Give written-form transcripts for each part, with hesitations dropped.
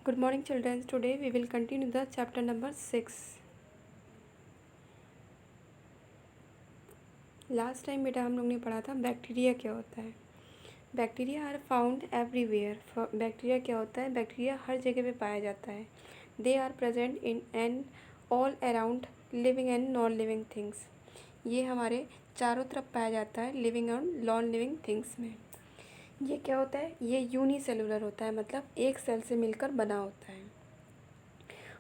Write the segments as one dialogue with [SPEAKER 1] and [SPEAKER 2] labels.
[SPEAKER 1] Good morning, children. Today we will continue the chapter number 6. Last time बेटा हम लोग ने पढ़ा था बैक्टीरिया क्या होता है। Bacteria are found everywhere. Bacteria क्या होता है? बैक्टीरिया हर जगह पे पाया जाता है। They are present in and all around living and non living things. ये हमारे चारों तरफ पाया जाता है, लिविंग और नॉन लिविंग थिंग्स में। ये क्या होता है? ये यूनिसेलुलर होता है, मतलब एक सेल से मिलकर बना होता है।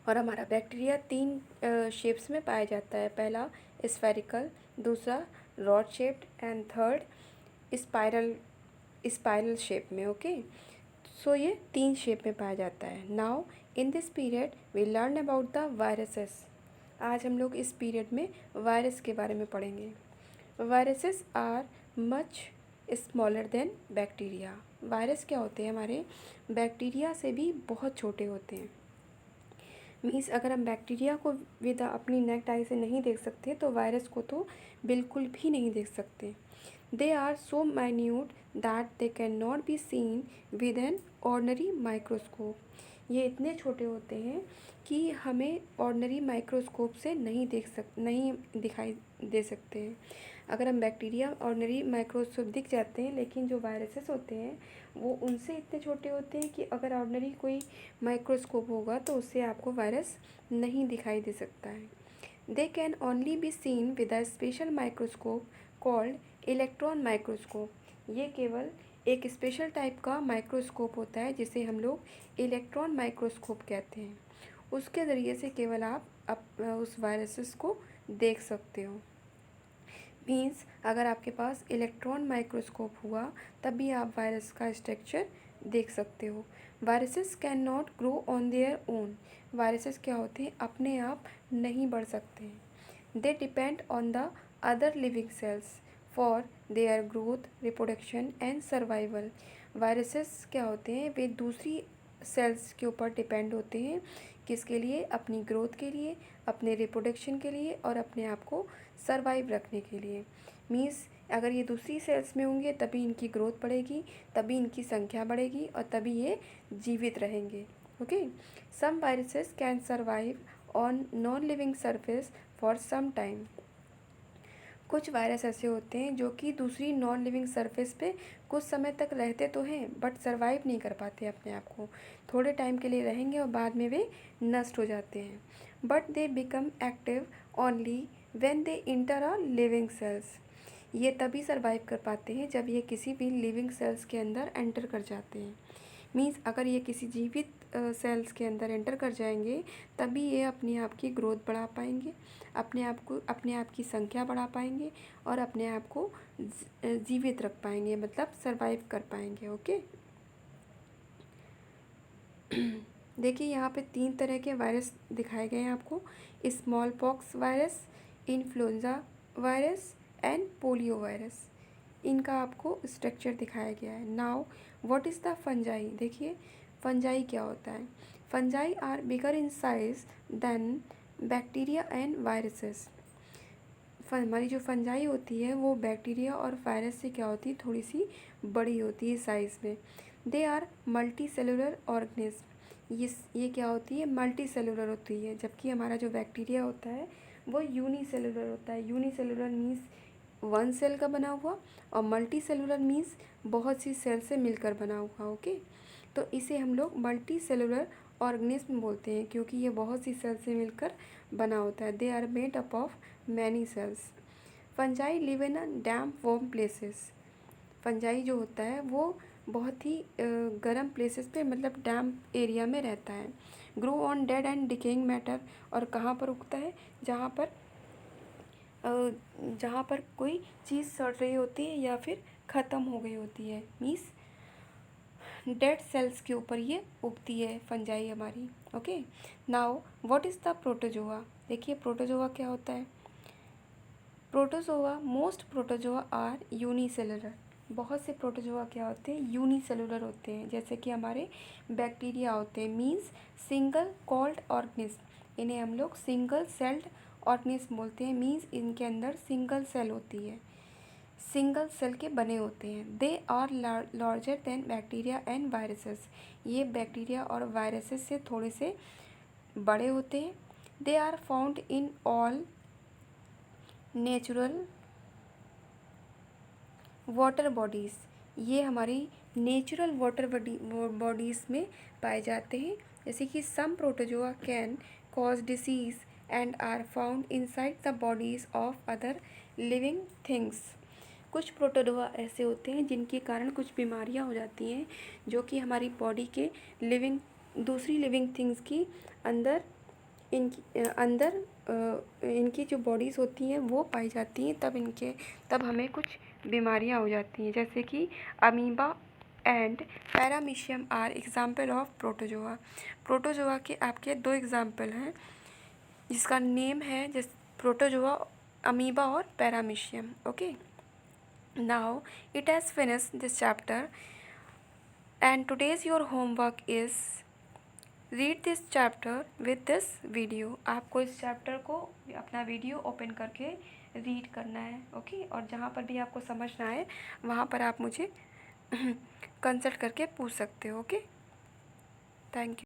[SPEAKER 1] और हमारा बैक्टीरिया 3 शेप्स में पाया जाता है। पहला स्फेरिकल, दूसरा rod shaped and third spiral shape में। ओके, सो ये 3 शेप में पाया जाता है। Now in this period we learn about the viruses. आज हम लोग इस पीरियड में वायरस के बारे में पढ़ेंगे। Viruses are much smaller than bacteria. Virus क्या होते हैं? हमारे बैक्टीरिया से भी बहुत छोटे होते हैं। मीन्स अगर हम बैक्टीरिया को विद अपनी नेक्ड आई से नहीं देख सकते तो वायरस को तो बिल्कुल भी नहीं देख सकते। They are so minute that they can not be seen with an ordinary microscope. ये इतने छोटे होते हैं कि हमें ऑर्डनरी माइक्रोस्कोप से नहीं दिखाई दे सकते हैं। अगर हम बैक्टीरिया ऑर्डनरी माइक्रोस्कोप दिख जाते हैं, लेकिन जो वायरसेस होते हैं वो उनसे इतने छोटे होते हैं कि अगर ऑर्डनरी कोई माइक्रोस्कोप होगा तो उससे आपको वायरस नहीं दिखाई दे सकता है। They can only B seen with a special microscope called electron microscope. ये केवल एक स्पेशल टाइप का माइक्रोस्कोप होता है जिसे हम लोग इलेक्ट्रॉन माइक्रोस्कोप कहते हैं। उसके ज़रिए से केवल आप उस वायरसेस को देख सकते हो। मीन्स अगर आपके पास इलेक्ट्रॉन माइक्रोस्कोप हुआ तब भी आप वायरस का स्ट्रक्चर देख सकते हो। Viruses can not grow on their own. Viruses क्या होते हैं? अपने आप नहीं बढ़ सकते हैं। They depend on the other living cells for their growth, reproduction and survival. Viruses क्या होते हैं? वे दूसरी सेल्स के ऊपर डिपेंड होते हैं। किसके लिए? अपनी ग्रोथ के लिए, अपने रिप्रोडक्शन के लिए और अपने आप को सर्वाइव रखने के लिए। मीन्स अगर ये दूसरी सेल्स में होंगे तभी इनकी ग्रोथ बढ़ेगी, तभी इनकी संख्या बढ़ेगी और तभी ये जीवित रहेंगे। Okay, some viruses can survive on non living surface for some time. कुछ वायरस ऐसे होते हैं जो कि दूसरी नॉन लिविंग सरफेस पे कुछ समय तक रहते तो हैं बट सर्वाइव नहीं कर पाते अपने आप को। थोड़े टाइम के लिए रहेंगे और बाद में वे नष्ट हो जाते हैं। But they become active only when they inter a living cells. ये तभी सर्वाइव कर पाते हैं जब ये किसी भी लिविंग सेल्स के अंदर एंटर कर जाते हैं। मीन्स अगर ये किसी जीवित सेल्स के अंदर एंटर कर जाएंगे तभी ये अपने आप की ग्रोथ बढ़ा पाएंगे, अपने आप की संख्या बढ़ा पाएंगे और अपने आप को जीवित रख पाएंगे, मतलब सरवाइव कर पाएंगे। ओके, देखिए यहाँ पे 3 तरह के वायरस दिखाए गए हैं आपको। Smallpox virus, influenza virus and polio virus. इनका आपको स्ट्रक्चर दिखाया गया है। Now what is the fungi. देखिए फंजाई क्या होता है। Fungi are bigger in size than bacteria and viruses. हमारी जो फंजाई होती है वो बैक्टीरिया और वायरस से क्या होती है? थोड़ी सी बड़ी होती है साइज़ में। They are multicellular organism. ये क्या होती है? मल्टी सेलुलर होती है, जबकि हमारा जो बैक्टीरिया होता है वो यूनिसेलुलर होता है। यूनिसेलुलर मीन्स वन सेल का बना हुआ और मल्टी सेलुलर मीन्स बहुत सी सेल से मिलकर बना हुआ। ओके, तो इसे हम लोग मल्टी सेलुलर ऑर्गेनिज्म बोलते हैं क्योंकि ये बहुत सी सेल से मिलकर बना होता है। They are made up of many cells. Fungi live in a damp warm places. Fungi जो होता है वो बहुत ही गर्म प्लेसेस पे, मतलब डैम्प एरिया में रहता है। Grow on dead and decaying matter. और कहाँ पर उगता है? जहाँ पर कोई चीज़ सड़ रही होती है या फिर ख़त्म हो गई होती है। मीन्स डेड सेल्स के ऊपर ये उगती है फंजाई हमारी। Okay, now what is the protozoa. देखिए प्रोटोजोआ क्या होता है। Protozoa, most protozoa are unicellular. बहुत से प्रोटोजोआ क्या होते हैं? यूनिसेलुलर होते हैं, जैसे कि हमारे बैक्टीरिया होते हैं। Means single called organism. इन्हें हम लोग सिंगल सेल्ड ऑर्गेनिज्म बोलते हैं। मीन्स इनके अंदर सिंगल सेल होती है। सिंगल सेल के बने होते हैं। They are larger than bacteria and viruses. ये बैक्टीरिया और वायरसेस से थोड़े से बड़े होते हैं। They are found in all natural water bodies. ये हमारी नेचुरल वाटर बॉडीज़ में पाए जाते हैं। जैसे कि some protozoa can cause disease and are found inside the bodies of other living things. कुछ प्रोटोजोआ ऐसे होते हैं जिनके कारण कुछ बीमारियां हो जाती हैं, जो कि हमारी बॉडी के दूसरी लिविंग थिंग्स की अंदर इनकी जो बॉडीज़ होती हैं वो पाई जाती हैं, तब हमें कुछ बीमारियां हो जाती हैं। जैसे कि amoeba and paramecium are example of protozoa. Protozoa के आपके 2 एग्जाम्पल हैं, जिसका नेम है प्रोटोजोआ, अमीबा और paramecium. Okay, now it has finished this chapter and today's your homework is read this chapter with this video. आपको इस chapter को अपना वीडियो ओपन करके रीड करना है। ओके, और जहाँ पर भी आपको समझ ना आए वहाँ पर आप मुझे कंसल्ट करके पूछ सकते हो। Okay, thank you.